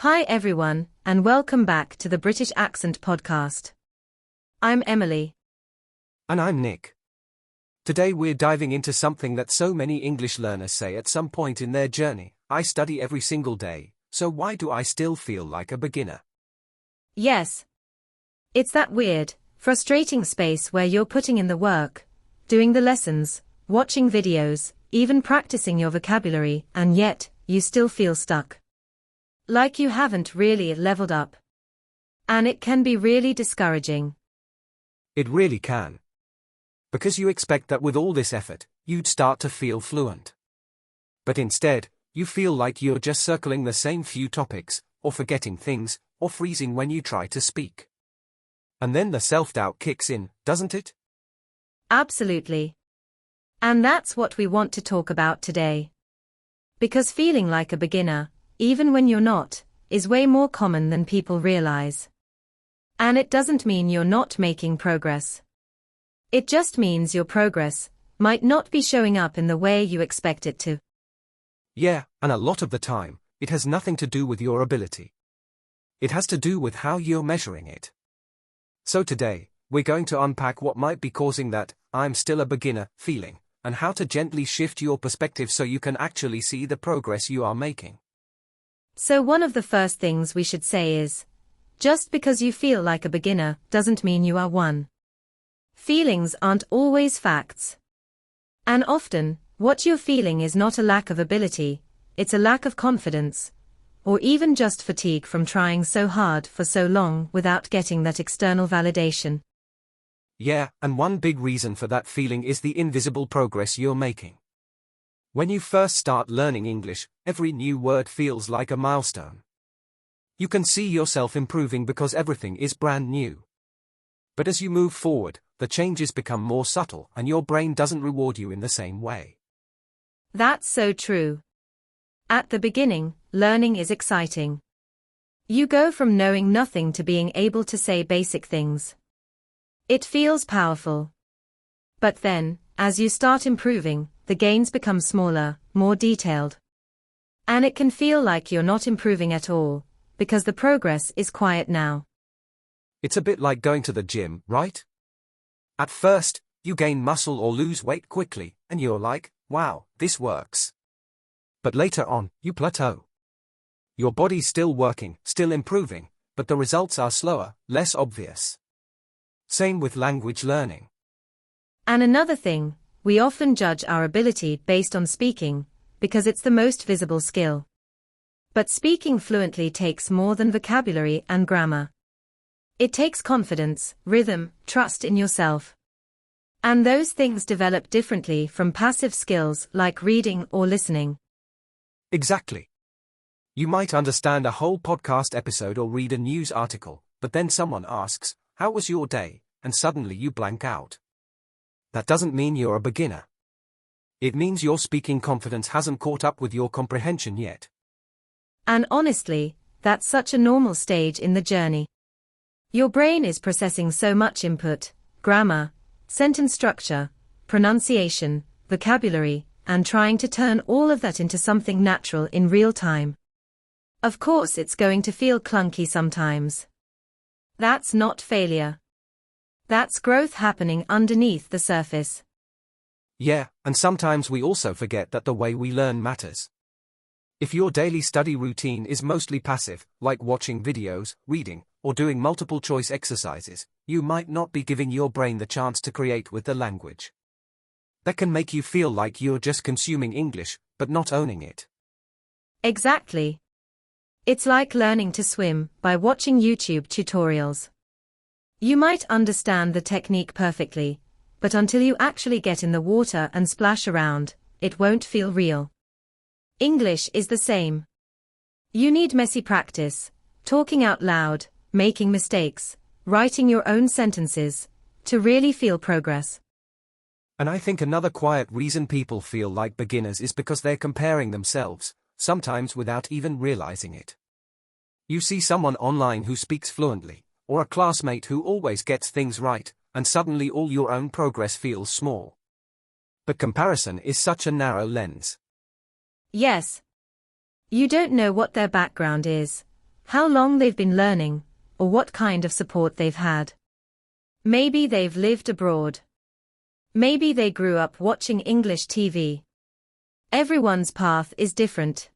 Hi everyone, and welcome back to the British Accent Podcast. I'm Emily. And I'm Nick. Today we're diving into something that so many English learners say at some point in their journey. I study every single day, so why do I still feel like a beginner? Yes. It's that weird, frustrating space where you're putting in the work, doing the lessons, watching videos, even practicing your vocabulary, and yet, you still feel stuck. Like you haven't really leveled up. And it can be really discouraging. It really can. Because you expect that with all this effort, you'd start to feel fluent. But instead, you feel like you're just circling the same few topics, or forgetting things, or freezing when you try to speak. And then the self-doubt kicks in, doesn't it? Absolutely. And that's what we want to talk about today. Because feeling like a beginner, even when you're not, is way more common than people realize. And it doesn't mean you're not making progress. It just means your progress might not be showing up in the way you expect it to. Yeah, and a lot of the time, it has nothing to do with your ability. It has to do with how you're measuring it. So today, we're going to unpack what might be causing that "I'm still a beginner" feeling, and how to gently shift your perspective so you can actually see the progress you are making. So one of the first things we should say is, just because you feel like a beginner doesn't mean you are one. Feelings aren't always facts. And often, what you're feeling is not a lack of ability, it's a lack of confidence, or even just fatigue from trying so hard for so long without getting that external validation. Yeah, and one big reason for that feeling is the invisible progress you're making. When you first start learning English, every new word feels like a milestone. You can see yourself improving because everything is brand new. But as you move forward, the changes become more subtle and your brain doesn't reward you in the same way. That's so true. At the beginning, learning is exciting. You go from knowing nothing to being able to say basic things. It feels powerful. But then, as you start improving, the gains become smaller, more detailed. And it can feel like you're not improving at all, because the progress is quiet now. It's a bit like going to the gym, right? At first, you gain muscle or lose weight quickly, and you're like, wow, this works. But later on, you plateau. Your body's still working, still improving, but the results are slower, less obvious. Same with language learning. And another thing, we often judge our ability based on speaking, because it's the most visible skill. But speaking fluently takes more than vocabulary and grammar. It takes confidence, rhythm, trust in yourself. And those things develop differently from passive skills like reading or listening. Exactly. You might understand a whole podcast episode or read a news article, but then someone asks, "How was your day?" and suddenly you blank out. That doesn't mean you're a beginner. It means your speaking confidence hasn't caught up with your comprehension yet. And honestly, that's such a normal stage in the journey. Your brain is processing so much input, grammar, sentence structure, pronunciation, vocabulary, and trying to turn all of that into something natural in real time. Of course, it's going to feel clunky sometimes. That's not failure. That's growth happening underneath the surface. Yeah, and sometimes we also forget that the way we learn matters. If your daily study routine is mostly passive, like watching videos, reading, or doing multiple choice exercises, you might not be giving your brain the chance to create with the language. That can make you feel like you're just consuming English, but not owning it. Exactly. It's like learning to swim by watching YouTube tutorials. You might understand the technique perfectly, but until you actually get in the water and splash around, it won't feel real. English is the same. You need messy practice, talking out loud, making mistakes, writing your own sentences, to really feel progress. And I think another quiet reason people feel like beginners is because they're comparing themselves, sometimes without even realizing it. You see someone online who speaks fluently, or a classmate who always gets things right, and suddenly all your own progress feels small. But comparison is such a narrow lens. Yes. You don't know what their background is, how long they've been learning, or what kind of support they've had. Maybe they've lived abroad. Maybe they grew up watching English TV. Everyone's path is different.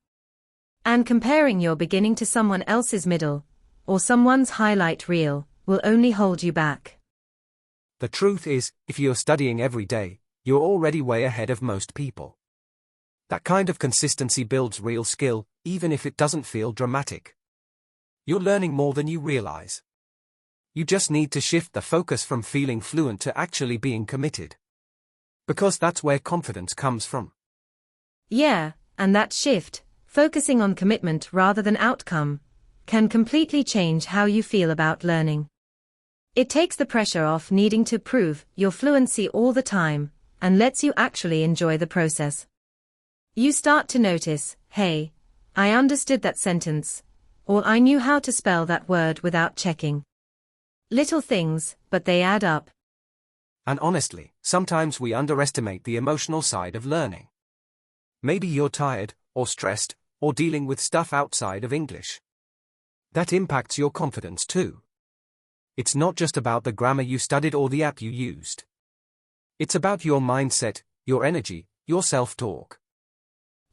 And comparing your beginning to someone else's middle, or someone's highlight reel, will only hold you back. The truth is, if you're studying every day, you're already way ahead of most people. That kind of consistency builds real skill, even if it doesn't feel dramatic. You're learning more than you realize. You just need to shift the focus from feeling fluent to actually being committed. Because that's where confidence comes from. Yeah, and that shift, focusing on commitment rather than outcome, can completely change how you feel about learning. It takes the pressure off needing to prove your fluency all the time, and lets you actually enjoy the process. You start to notice, hey, I understood that sentence, or I knew how to spell that word without checking. Little things, but they add up. And honestly, sometimes we underestimate the emotional side of learning. Maybe you're tired, or stressed, or dealing with stuff outside of English. That impacts your confidence too. It's not just about the grammar you studied or the app you used. It's about your mindset, your energy, your self-talk.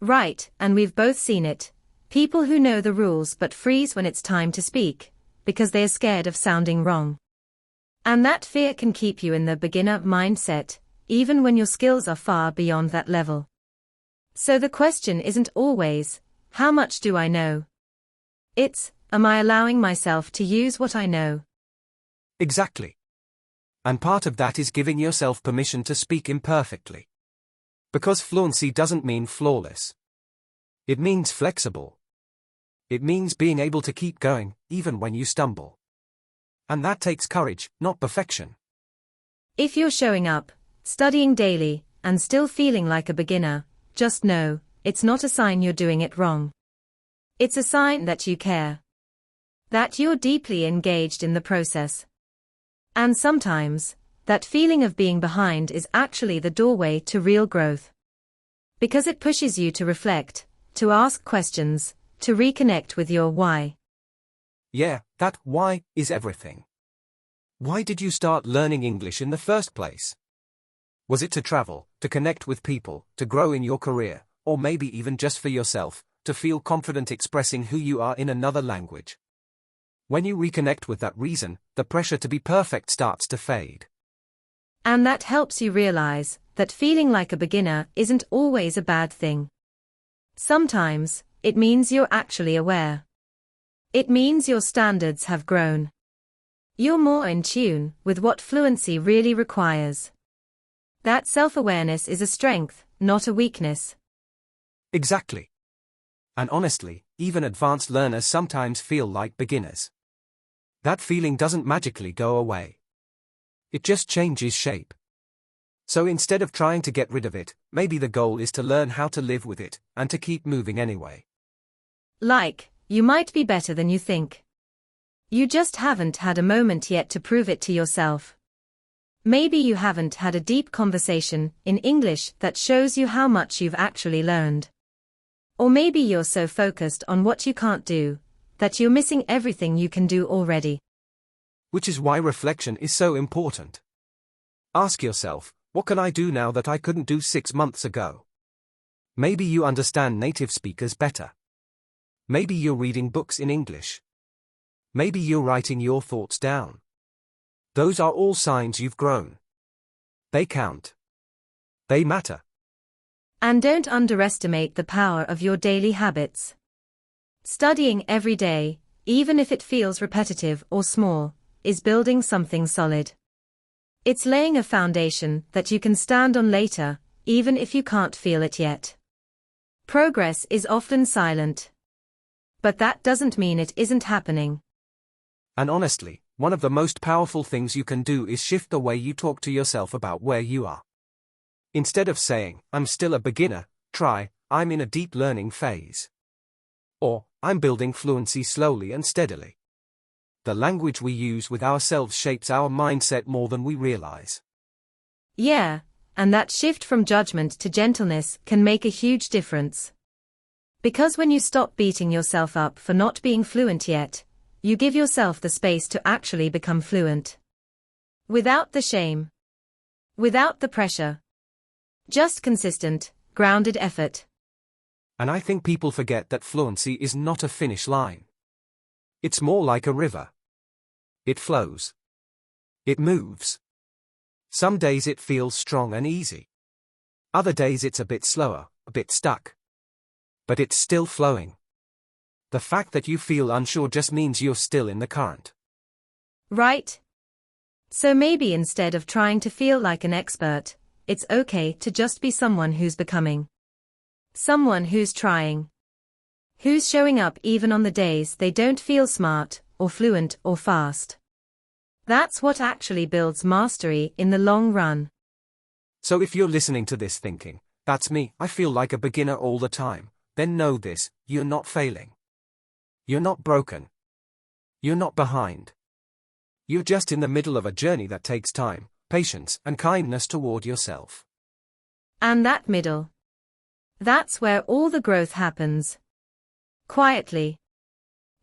Right, and we've both seen it. People who know the rules but freeze when it's time to speak, because they're scared of sounding wrong. And that fear can keep you in the beginner mindset, even when your skills are far beyond that level. So the question isn't always, how much do I know? It's, am I allowing myself to use what I know? Exactly. And part of that is giving yourself permission to speak imperfectly. Because fluency doesn't mean flawless. It means flexible. It means being able to keep going, even when you stumble. And that takes courage, not perfection. If you're showing up, studying daily, and still feeling like a beginner, just know, it's not a sign you're doing it wrong. It's a sign that you care. That you're deeply engaged in the process. And sometimes, that feeling of being behind is actually the doorway to real growth. Because it pushes you to reflect, to ask questions, to reconnect with your why. Yeah, that why is everything. Why did you start learning English in the first place? Was it to travel, to connect with people, to grow in your career, or maybe even just for yourself, to feel confident expressing who you are in another language? When you reconnect with that reason, the pressure to be perfect starts to fade. And that helps you realize that feeling like a beginner isn't always a bad thing. Sometimes, it means you're actually aware. It means your standards have grown. You're more in tune with what fluency really requires. That self-awareness is a strength, not a weakness. Exactly. And honestly, even advanced learners sometimes feel like beginners. That feeling doesn't magically go away. It just changes shape. So instead of trying to get rid of it, maybe the goal is to learn how to live with it, and to keep moving anyway. Like, you might be better than you think. You just haven't had a moment yet to prove it to yourself. Maybe you haven't had a deep conversation in English that shows you how much you've actually learned. Or maybe you're so focused on what you can't do, that you're missing everything you can do already. Which is why reflection is so important. Ask yourself, what can I do now that I couldn't do 6 months ago? Maybe you understand native speakers better. Maybe you're reading books in English. Maybe you're writing your thoughts down. Those are all signs you've grown. They count. They matter. And don't underestimate the power of your daily habits. Studying every day, even if it feels repetitive or small, is building something solid. It's laying a foundation that you can stand on later, even if you can't feel it yet. Progress is often silent. But that doesn't mean it isn't happening. And honestly, one of the most powerful things you can do is shift the way you talk to yourself about where you are. Instead of saying, I'm still a beginner, try, I'm in a deep learning phase. Or, I'm building fluency slowly and steadily. The language we use with ourselves shapes our mindset more than we realize. Yeah, and that shift from judgment to gentleness can make a huge difference. Because when you stop beating yourself up for not being fluent yet, you give yourself the space to actually become fluent. Without the shame. Without the pressure. Just consistent, grounded effort. And I think people forget that fluency is not a finish line. It's more like a river. It flows. It moves. Some days it feels strong and easy. Other days it's a bit slower, a bit stuck. But it's still flowing. The fact that you feel unsure just means you're still in the current. Right? So maybe instead of trying to feel like an expert, it's okay to just be someone who's becoming. Someone who's trying. Who's showing up even on the days they don't feel smart, or fluent, or fast. That's what actually builds mastery in the long run. So if you're listening to this thinking, that's me, I feel like a beginner all the time, then know this, you're not failing. You're not broken. You're not behind. You're just in the middle of a journey that takes time, patience, and kindness toward yourself. And that middle. That's where all the growth happens. Quietly.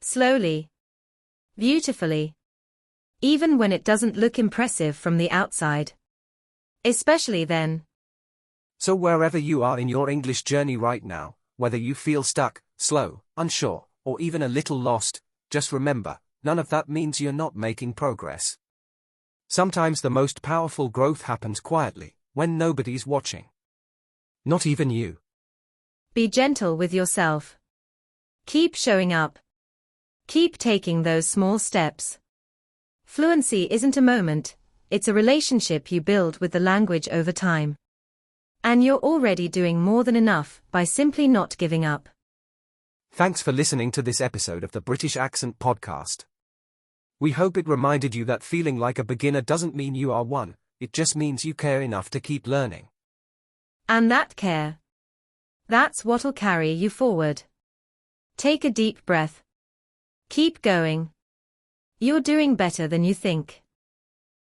Slowly. Beautifully. Even when it doesn't look impressive from the outside. Especially then. So wherever you are in your English journey right now, whether you feel stuck, slow, unsure, or even a little lost, just remember, none of that means you're not making progress. Sometimes the most powerful growth happens quietly, when nobody's watching. Not even you. Be gentle with yourself. Keep showing up. Keep taking those small steps. Fluency isn't a moment, it's a relationship you build with the language over time. And you're already doing more than enough by simply not giving up. Thanks for listening to this episode of the British Accent Podcast. We hope it reminded you that feeling like a beginner doesn't mean you are one, it just means you care enough to keep learning. And that care. That's what'll carry you forward. Take a deep breath. Keep going. You're doing better than you think.